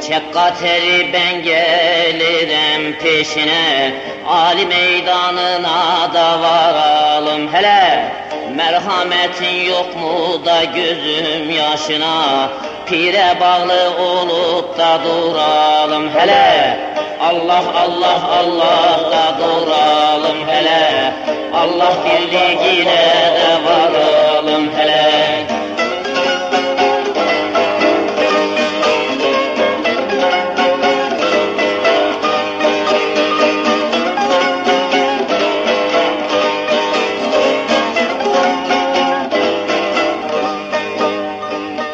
Çek kateri ben gelirim peşine, Ali meydanına da varalım hele. Merhametin yok mu da gözüm yaşına, pire bağlı olup da duralım hele. Allah Allah Allah da duralım hele, Allah birliğine de varalım hele.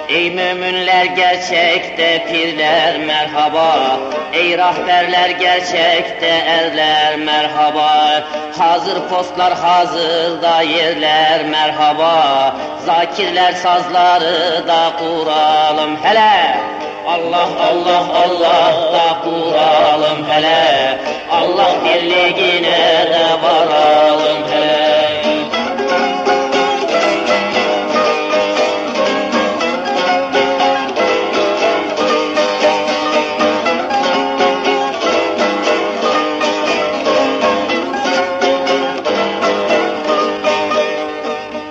Ey müminler gerçekte pirler merhaba, ey rahberler gerçekte erler merhaba. Hazır postlar hazırda yerler merhaba, zakirler sazları da kuralım hele. Allah Allah Allah da kuralım hele, Allah birliğine de varalım hele.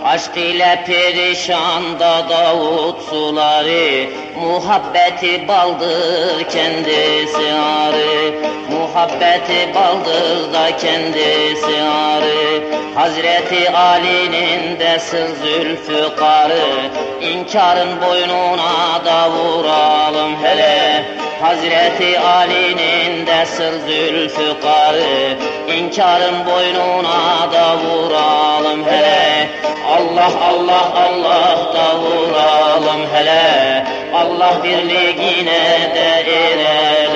Aşk ile perişan da Davut suları, muhabbeti baldır kendisi arı. Muhabbeti baldır da kendisi arı. Hazreti Ali'nin de sır zülfükarı, İnkarın boynuna da vuralım hele. Hazreti Ali'nin de sır zülfükarı, İnkarın boynuna da vuralım hele. Allah Allah Allah da vuralım hele, Allah birliğine de erelim.